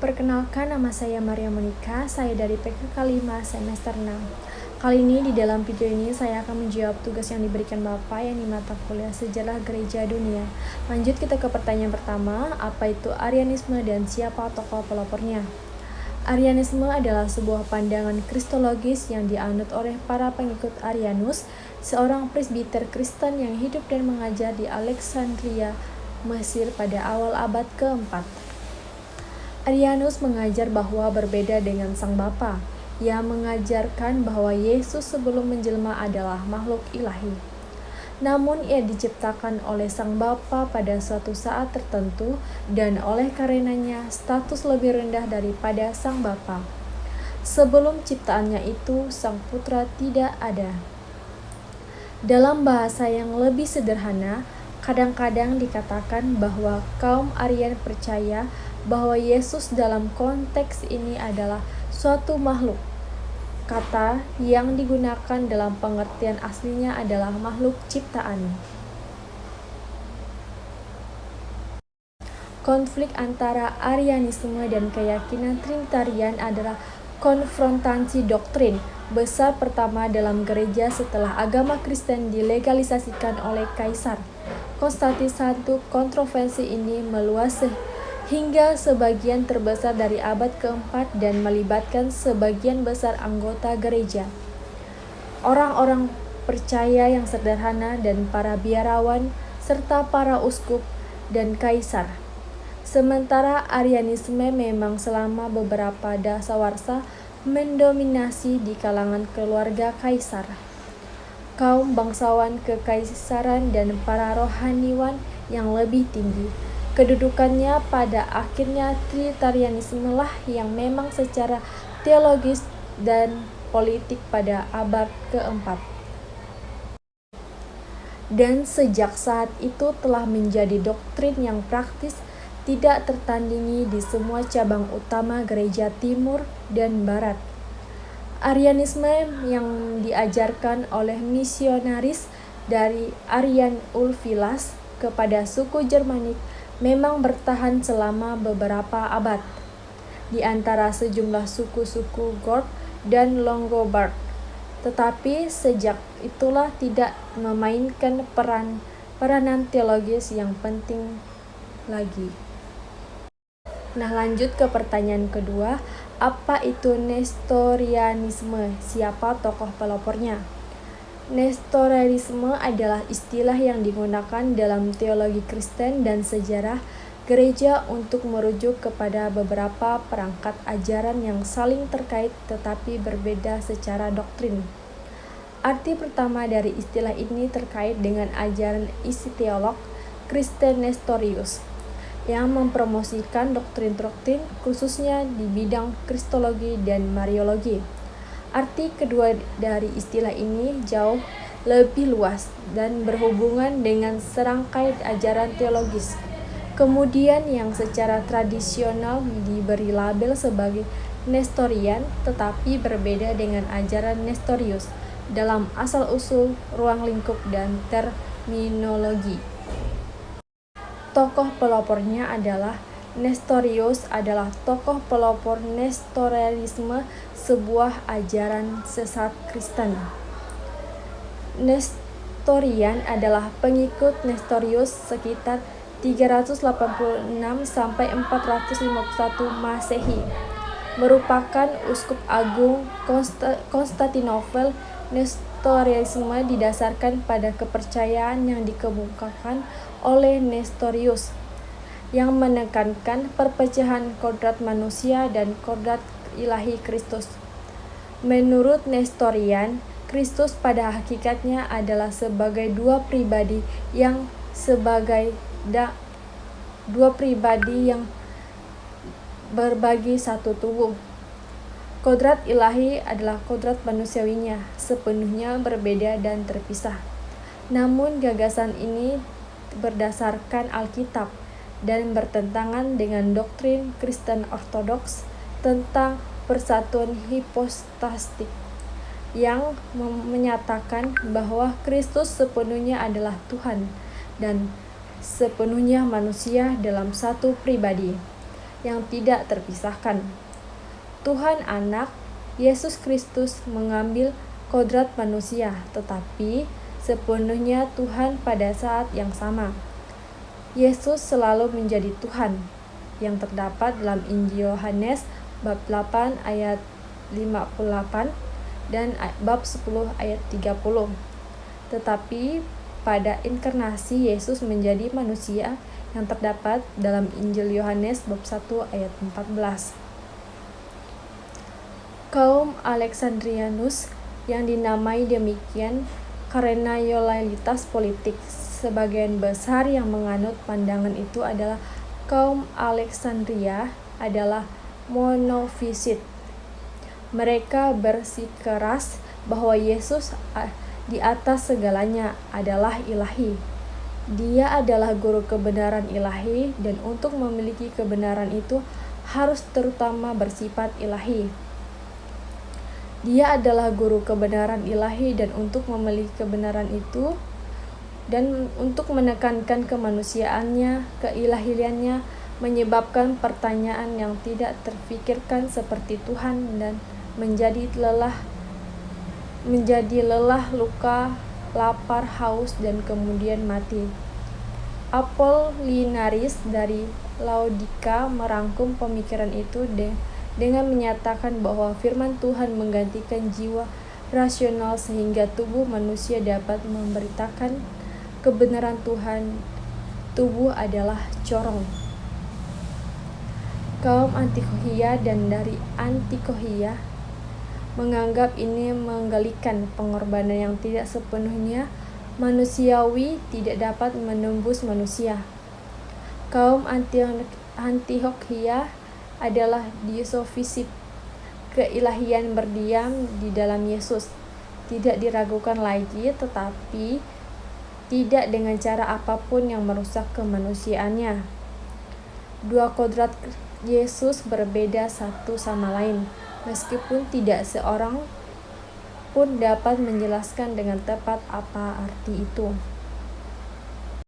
Perkenalkan, nama saya Maria Monica, saya dari PKK 5 semester 6. Kali ini di dalam video ini saya akan menjawab tugas yang diberikan Bapak yang di mata kuliah Sejarah Gereja Dunia. Lanjut kita ke pertanyaan pertama, apa itu Arianisme dan siapa tokoh pelopornya? Arianisme adalah sebuah pandangan kristologis yang dianut oleh para pengikut Arianus, seorang presbiter Kristen yang hidup dan mengajar di Alexandria, Mesir pada awal abad keempat. Arianus mengajar bahwa berbeda dengan Sang Bapa. Ia mengajarkan bahwa Yesus sebelum menjelma adalah makhluk ilahi. Namun ia diciptakan oleh Sang Bapa pada suatu saat tertentu dan oleh karenanya status lebih rendah daripada Sang Bapa. Sebelum ciptaannya itu, Sang Putra tidak ada. Dalam bahasa yang lebih sederhana, kadang-kadang dikatakan bahwa kaum Arian percaya bahwa Yesus dalam konteks ini adalah suatu makhluk. Kata yang digunakan dalam pengertian aslinya adalah makhluk ciptaan. Konflik antara Arianisme dan keyakinan Trinitarian adalah konfrontasi doktrin besar pertama dalam gereja setelah agama Kristen dilegalisasikan oleh Kaisar Konstantinus I. Kontroversi ini meluas hingga sebagian terbesar dari abad keempat dan melibatkan sebagian besar anggota gereja, orang-orang percaya yang sederhana dan para biarawan, serta para uskup dan kaisar. Sementara Arianisme memang selama beberapa dasawarsa mendominasi di kalangan keluarga kaisar, kaum bangsawan kekaisaran dan para rohaniwan yang lebih tinggi. Kedudukannya pada akhirnya Trinitarianisme lah yang memang secara teologis dan politik pada abad keempat. Dan sejak saat itu telah menjadi doktrin yang praktis tidak tertandingi di semua cabang utama gereja timur dan barat. Arianisme yang diajarkan oleh misionaris dari Arian Ulfilas kepada suku Germanik memang bertahan selama beberapa abad di antara sejumlah suku-suku Gord dan Longobard, tetapi sejak itulah tidak memainkan peranan teologis yang penting lagi. Nah, lanjut ke pertanyaan kedua, apa itu Nestorianisme? Siapa tokoh pelopornya? Nestorianisme adalah istilah yang digunakan dalam teologi Kristen dan sejarah gereja untuk merujuk kepada beberapa perangkat ajaran yang saling terkait tetapi berbeda secara doktrin. Arti pertama dari istilah ini terkait dengan ajaran isi teolog Kristen Nestorius yang mempromosikan doktrin-doktrin khususnya di bidang kristologi dan mariologi. Arti kedua dari istilah ini jauh lebih luas dan berhubungan dengan serangkai ajaran teologis. Kemudian yang secara tradisional diberi label sebagai Nestorian tetapi berbeda dengan ajaran Nestorius dalam asal-usul, ruang lingkup, dan terminologi. Tokoh pelopornya adalah Nestorius adalah tokoh pelopor Nestorianisme, sebuah ajaran sesat Kristen. Nestorian adalah pengikut Nestorius sekitar 386 sampai 451 Masehi. Merupakan uskup agung Konstantinopel. Nestorianisme didasarkan pada kepercayaan yang dikemukakan oleh Nestorius yang menekankan perpecahan kodrat manusia dan kodrat ilahi Kristus. Menurut Nestorian, Kristus pada hakikatnya adalah sebagai dua pribadi yang berbagi satu tubuh. Kodrat ilahi adalah kodrat manusiawinya, sepenuhnya berbeda dan terpisah. Namun gagasan ini berdasarkan Alkitab dan bertentangan dengan doktrin Kristen Ortodoks tentang persatuan hipostastik yang menyatakan bahwa Kristus sepenuhnya adalah Tuhan dan sepenuhnya manusia dalam satu pribadi. yang tidak terpisahkan. Tuhan Anak, Yesus Kristus mengambil kodrat manusia, tetapi sepenuhnya Tuhan pada saat yang sama. Yesus selalu menjadi Tuhan, yang terdapat dalam Injil Yohanes bab 8 ayat 58 dan bab 10 ayat 30. Tetapi pada inkarnasi Yesus menjadi manusia yang terdapat dalam Injil Yohanes bab 1 ayat 14. Kaum Alexandrianus yang dinamai demikian karena loyalitas politik. Sebagian besar yang menganut pandangan itu adalah kaum Alexandria adalah monofisit. Mereka bersikeras bahwa Yesus di atas segalanya adalah ilahi. Dia adalah guru kebenaran ilahi, dan untuk memiliki kebenaran itu harus terutama bersifat ilahi. Dia adalah guru kebenaran ilahi, dan untuk memiliki kebenaran itu dan untuk menekankan kemanusiaannya, keilahiannya menyebabkan pertanyaan yang tidak terfikirkan seperti Tuhan dan menjadi lelah, luka, lapar, haus, dan kemudian mati. Apollinaris dari Laodika merangkum pemikiran itu dengan menyatakan bahwa firman Tuhan menggantikan jiwa rasional sehingga tubuh manusia dapat memberitakan kebenaran Tuhan. Tubuh adalah corong. Kaum Antiokhia dan dari Antiokhia menganggap ini menggalikan pengorbanan yang tidak sepenuhnya manusiawi tidak dapat menembus manusia. Kaum Antiokhia adalah diosofisip. Keilahian berdiam di dalam Yesus, tidak diragukan lagi, tetapi tidak dengan cara apapun yang merusak kemanusiaannya. Dua kodrat Yesus berbeda satu sama lain, meskipun tidak seorang pun dapat menjelaskan dengan tepat apa arti itu.